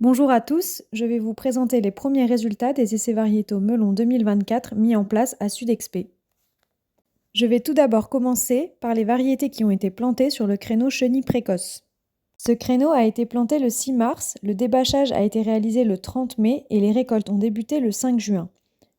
Bonjour à tous, je vais vous présenter les premiers résultats des essais variétaux melon 2024 mis en place à Sudexpé. Je vais tout d'abord commencer par les variétés qui ont été plantées sur le créneau chenille précoce. Ce créneau a été planté le 6 mars, le débâchage a été réalisé le 30 mai et les récoltes ont débuté le 5 juin.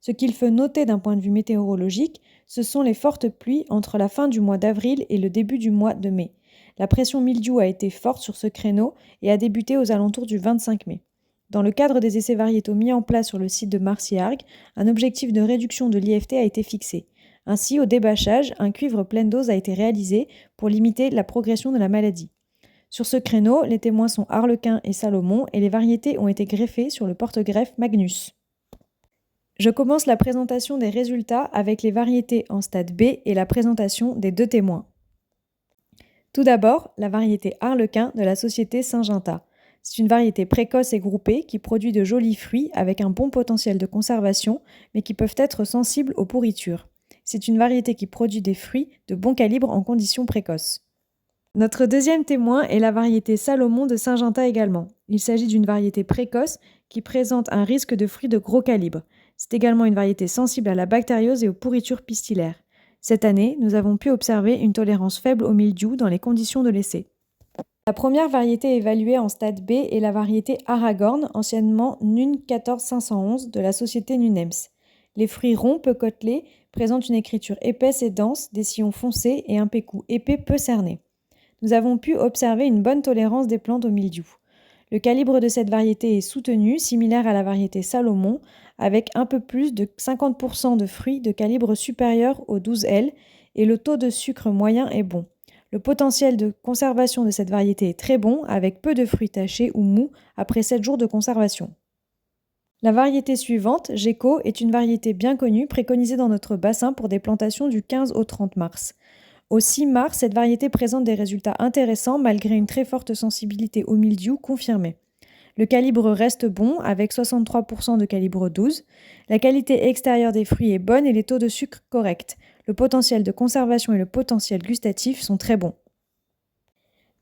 Ce qu'il faut noter d'un point de vue météorologique, ce sont les fortes pluies entre la fin du mois d'avril et le début du mois de mai. La pression mildiou a été forte sur ce créneau et a débuté aux alentours du 25 mai. Dans le cadre des essais variétaux mis en place sur le site de Marciargues, un objectif de réduction de l'IFT a été fixé. Ainsi, au débâchage, un cuivre pleine dose a été réalisé pour limiter la progression de la maladie. Sur ce créneau, les témoins sont Arlequin et Salomon et les variétés ont été greffées sur le porte-greffe Magnus. Je commence la présentation des résultats avec les variétés en stade B et la présentation des deux témoins. Tout d'abord, la variété Arlequin de la société Syngenta. C'est une variété précoce et groupée qui produit de jolis fruits avec un bon potentiel de conservation, mais qui peuvent être sensibles aux pourritures. C'est une variété qui produit des fruits de bon calibre en conditions précoces. Notre deuxième témoin est la variété Salomon de Syngenta également. Il s'agit d'une variété précoce qui présente un risque de fruits de gros calibre. C'est également une variété sensible à la bactériose et aux pourritures pistillaires. Cette année, nous avons pu observer une tolérance faible au mildiou dans les conditions de l'essai. La première variété évaluée en stade B est la variété Aragorn, anciennement NUN 14511 de la société Nunems. Les fruits ronds peu côtelés présentent une écriture épaisse et dense, des sillons foncés et un pécou épais peu cerné. Nous avons pu observer une bonne tolérance des plantes au mildiou. Le calibre de cette variété est soutenu, similaire à la variété Salomon, avec un peu plus de 50% de fruits de calibre supérieur au 12L et le taux de sucre moyen est bon. Le potentiel de conservation de cette variété est très bon, avec peu de fruits tachés ou mous après 7 jours de conservation. La variété suivante, Geco, est une variété bien connue préconisée dans notre bassin pour des plantations du 15 au 30 mars. Au 6 mars, cette variété présente des résultats intéressants malgré une très forte sensibilité au mildiou confirmée. Le calibre reste bon avec 63% de calibre 12. La qualité extérieure des fruits est bonne et les taux de sucre corrects. Le potentiel de conservation et le potentiel gustatif sont très bons.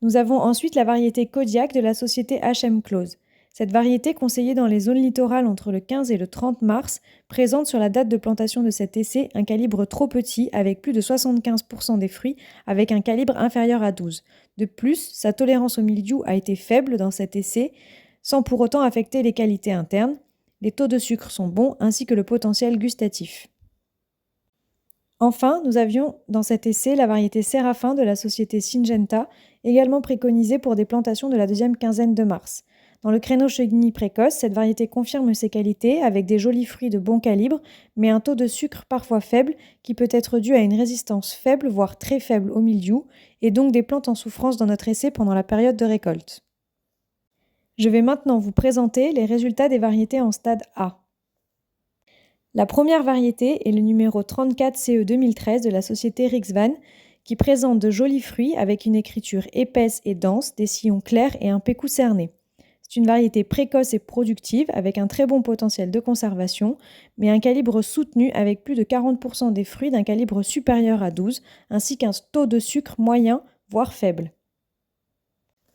Nous avons ensuite la variété Kodiak de la société HM Close. Cette variété, conseillée dans les zones littorales entre le 15 et le 30 mars, présente sur la date de plantation de cet essai un calibre trop petit avec plus de 75% des fruits avec un calibre inférieur à 12. De plus, sa tolérance au mildiou a été faible dans cet essai, sans pour autant affecter les qualités internes. Les taux de sucre sont bons ainsi que le potentiel gustatif. Enfin, nous avions dans cet essai la variété Séraphin de la société Syngenta, également préconisée pour des plantations de la deuxième quinzaine de mars. Dans le créneau chenille précoce, cette variété confirme ses qualités avec des jolis fruits de bon calibre, mais un taux de sucre parfois faible qui peut être dû à une résistance faible, voire très faible au mildiou, et donc des plantes en souffrance dans notre essai pendant la période de récolte. Je vais maintenant vous présenter les résultats des variétés en stade A. La première variété est le numéro 34 CE 2013 de la société Rixvan, qui présente de jolis fruits avec une écriture épaisse et dense, des sillons clairs et un pécou cerné. C'est une variété précoce et productive avec un très bon potentiel de conservation, mais un calibre soutenu avec plus de 40% des fruits d'un calibre supérieur à 12, ainsi qu'un taux de sucre moyen, voire faible.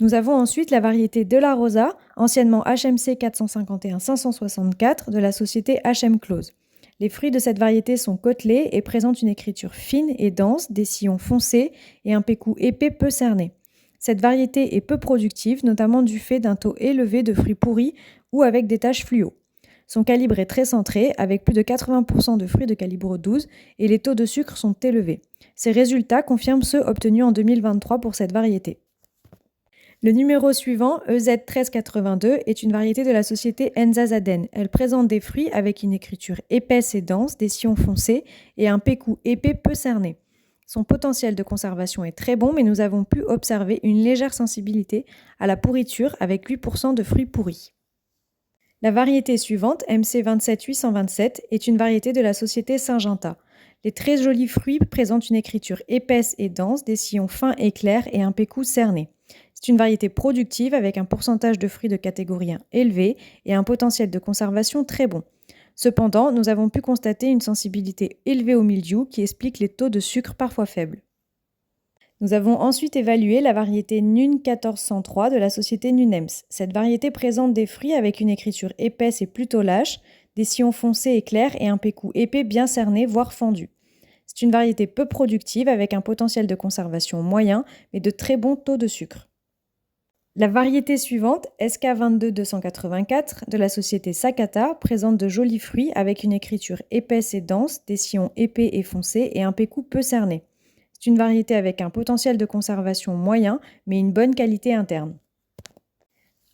Nous avons ensuite la variété De La Rosa, anciennement HMC 451-564 de la société HM Close. Les fruits de cette variété sont côtelés et présentent une écriture fine et dense, des sillons foncés et un pécou épais peu cerné. Cette variété est peu productive, notamment du fait d'un taux élevé de fruits pourris ou avec des taches fluo. Son calibre est très centré, avec plus de 80% de fruits de calibre 12 et les taux de sucre sont élevés. Ces résultats confirment ceux obtenus en 2023 pour cette variété. Le numéro suivant, EZ 1382, est une variété de la société Enzazaden. Elle présente des fruits avec une écriture épaisse et dense, des sillons foncés et un pécou épais peu cerné. Son potentiel de conservation est très bon, mais nous avons pu observer une légère sensibilité à la pourriture avec 8% de fruits pourris. La variété suivante, MC 27827, est une variété de la société Syngenta. Les très jolis fruits présentent une écriture épaisse et dense, des sillons fins et clairs et un pécou cerné. C'est une variété productive avec un pourcentage de fruits de catégorie 1 élevé et un potentiel de conservation très bon. Cependant, nous avons pu constater une sensibilité élevée au mildiou qui explique les taux de sucre parfois faibles. Nous avons ensuite évalué la variété NUN 1403 de la société Nunems. Cette variété présente des fruits avec une écriture épaisse et plutôt lâche, des sillons foncés et clairs et un pécou épais bien cerné, voire fendu. C'est une variété peu productive avec un potentiel de conservation moyen, mais de très bons taux de sucre. La variété suivante, SK22284 de la société Sakata, présente de jolis fruits avec une écriture épaisse et dense, des sillons épais et foncés et un pécou peu cerné. C'est une variété avec un potentiel de conservation moyen, mais une bonne qualité interne.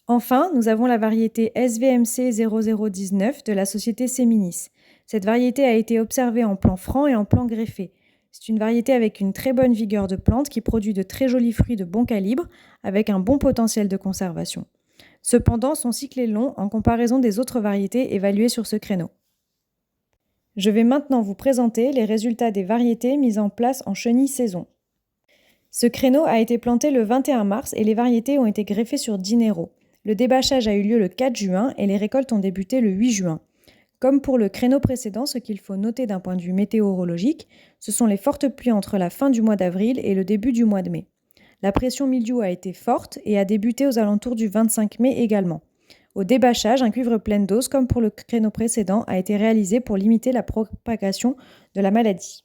Enfin, nous avons la variété SVMC 0019 de la société Seminis. Cette variété a été observée en plan franc et en plan greffé. C'est une variété avec une très bonne vigueur de plante qui produit de très jolis fruits de bon calibre, avec un bon potentiel de conservation. Cependant, son cycle est long en comparaison des autres variétés évaluées sur ce créneau. Je vais maintenant vous présenter les résultats des variétés mises en place en chenille saison. Ce créneau a été planté le 21 mars et les variétés ont été greffées sur Dinero. Le débâchage a eu lieu le 4 juin et les récoltes ont débuté le 8 juin. Comme pour le créneau précédent, ce qu'il faut noter d'un point de vue météorologique, ce sont les fortes pluies entre la fin du mois d'avril et le début du mois de mai. La pression mildiou a été forte et a débuté aux alentours du 25 mai également. Au débâchage, un cuivre pleine dose, comme pour le créneau précédent, a été réalisé pour limiter la propagation de la maladie.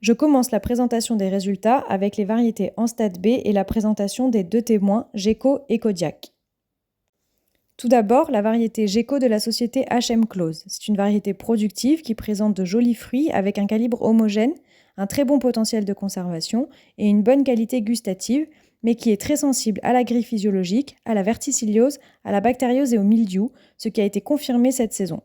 Je commence la présentation des résultats avec les variétés en stade B et la présentation des deux témoins, Geco et Kodiak. Tout d'abord, la variété Geco de la société HM Close. C'est une variété productive qui présente de jolis fruits avec un calibre homogène, un très bon potentiel de conservation et une bonne qualité gustative, mais qui est très sensible à la grille physiologique, à la verticilliose, à la bactériose et au mildiou, ce qui a été confirmé cette saison.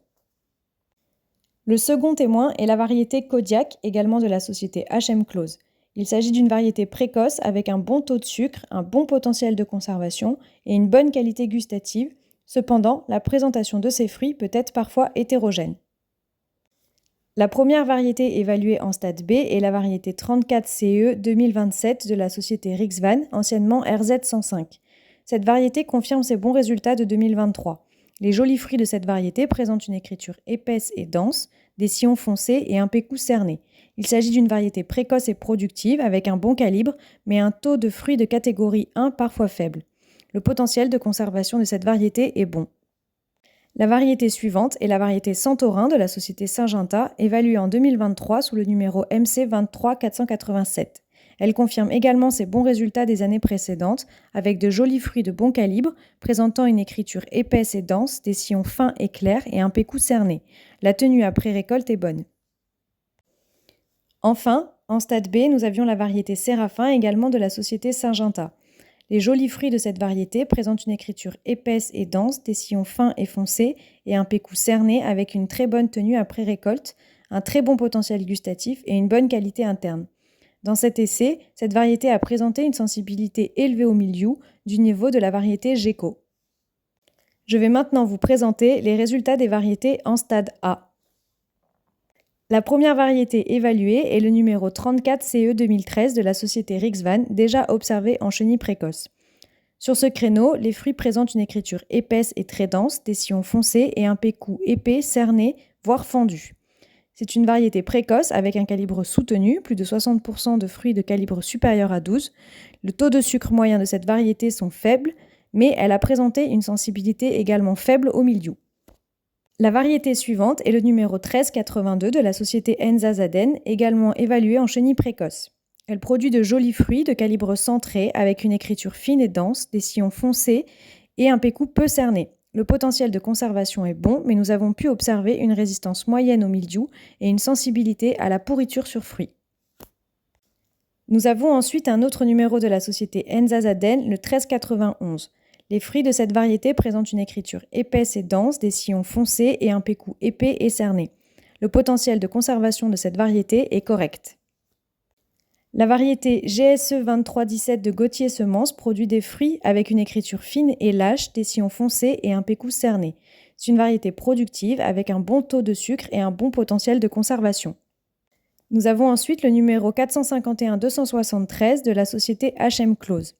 Le second témoin est la variété Kodiak, également de la société HM Close. Il s'agit d'une variété précoce avec un bon taux de sucre, un bon potentiel de conservation et une bonne qualité gustative. Cependant, la présentation de ces fruits peut être parfois hétérogène. La première variété évaluée en stade B est la variété 34 CE 2027 de la société Rixvan, anciennement RZ105. Cette variété confirme ses bons résultats de 2023. Les jolis fruits de cette variété présentent une écriture épaisse et dense, des sillons foncés et un pécou cerné. Il s'agit d'une variété précoce et productive avec un bon calibre, mais un taux de fruits de catégorie 1 parfois faible. Le potentiel de conservation de cette variété est bon. La variété suivante est la variété Santorin de la société Syngenta, évaluée en 2023 sous le numéro MC 23487. Elle confirme également ses bons résultats des années précédentes, avec de jolis fruits de bon calibre, présentant une écriture épaisse et dense, des sillons fins et clairs et un pécou cerné. La tenue après récolte est bonne. Enfin, en stade B, nous avions la variété Séraphin, également de la société Syngenta. Les jolis fruits de cette variété présentent une écriture épaisse et dense, des sillons fins et foncés et un pécou cerné avec une très bonne tenue après récolte, un très bon potentiel gustatif et une bonne qualité interne. Dans cet essai, cette variété a présenté une sensibilité élevée au mildiou du niveau de la variété Geco. Je vais maintenant vous présenter les résultats des variétés en stade A. La première variété évaluée est le numéro 34 CE 2013 de la société Rixvan, déjà observée en chenille précoce. Sur ce créneau, les fruits présentent une écriture épaisse et très dense, des sillons foncés et un pécou épais, cerné, voire fendu. C'est une variété précoce avec un calibre soutenu, plus de 60% de fruits de calibre supérieur à 12. Le taux de sucre moyen de cette variété sont faibles, mais elle a présenté une sensibilité également faible au mildiou. La variété suivante est le numéro 1382 de la société Enza Zaden, également évaluée en chenille précoce. Elle produit de jolis fruits de calibre centré avec une écriture fine et dense, des sillons foncés et un pécou peu cerné. Le potentiel de conservation est bon, mais nous avons pu observer une résistance moyenne au mildiou et une sensibilité à la pourriture sur fruits. Nous avons ensuite un autre numéro de la société Enza Zaden, le 1391. Les fruits de cette variété présentent une écriture épaisse et dense, des sillons foncés et un pécou épais et cerné. Le potentiel de conservation de cette variété est correct. La variété GSE 2317 de Gauthier Semences produit des fruits avec une écriture fine et lâche, des sillons foncés et un pécou cerné. C'est une variété productive avec un bon taux de sucre et un bon potentiel de conservation. Nous avons ensuite le numéro 451-273 de la société HM Close.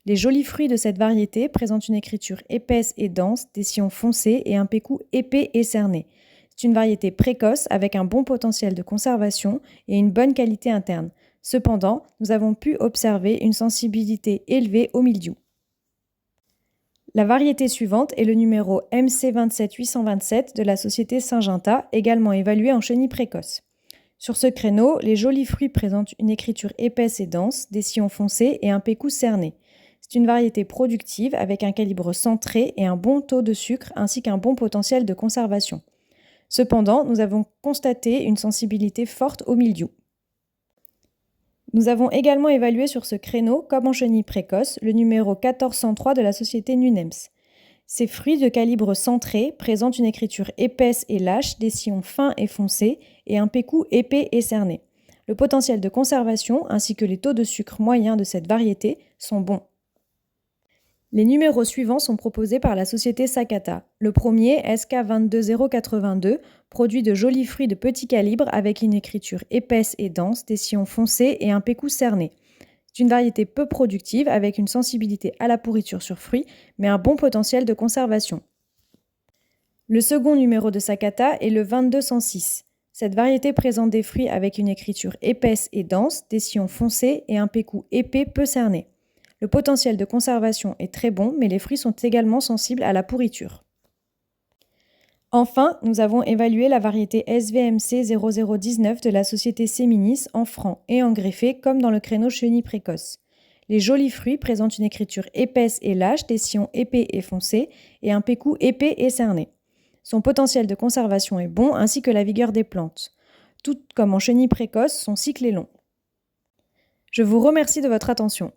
Les jolis fruits de cette variété présentent une écriture épaisse et dense, des sillons foncés et un pécou épais et cerné. C'est une variété précoce avec un bon potentiel de conservation et une bonne qualité interne. Cependant, nous avons pu observer une sensibilité élevée au mildiou. La variété suivante est le numéro MC27827 de la société Syngenta, également évalué en chenille précoce. Sur ce créneau, les jolis fruits présentent une écriture épaisse et dense, des sillons foncés et un pécou cerné. C'est une variété productive avec un calibre centré et un bon taux de sucre ainsi qu'un bon potentiel de conservation. Cependant, nous avons constaté une sensibilité forte au mildiou. Nous avons également évalué sur ce créneau, comme en chenille précoce, le numéro 1403 de la société Nunems. Ces fruits de calibre centré présentent une écriture épaisse et lâche, des sillons fins et foncés et un pécou épais et cerné. Le potentiel de conservation ainsi que les taux de sucre moyens de cette variété sont bons. Les numéros suivants sont proposés par la société Sakata. Le premier, SK22082, produit de jolis fruits de petit calibre avec une écriture épaisse et dense, des sillons foncés et un pécou cerné. C'est une variété peu productive avec une sensibilité à la pourriture sur fruits, mais un bon potentiel de conservation. Le second numéro de Sakata est le 2206. Cette variété présente des fruits avec une écriture épaisse et dense, des sillons foncés et un pécou épais peu cerné. Le potentiel de conservation est très bon, mais les fruits sont également sensibles à la pourriture. Enfin, nous avons évalué la variété SVMC 0019 de la société Seminis en franc et en greffé, comme dans le créneau chenille précoce. Les jolis fruits présentent une écriture épaisse et lâche, des sillons épais et foncés, et un pécou épais et cerné. Son potentiel de conservation est bon, ainsi que la vigueur des plantes. Tout comme en chenille précoce, son cycle est long. Je vous remercie de votre attention.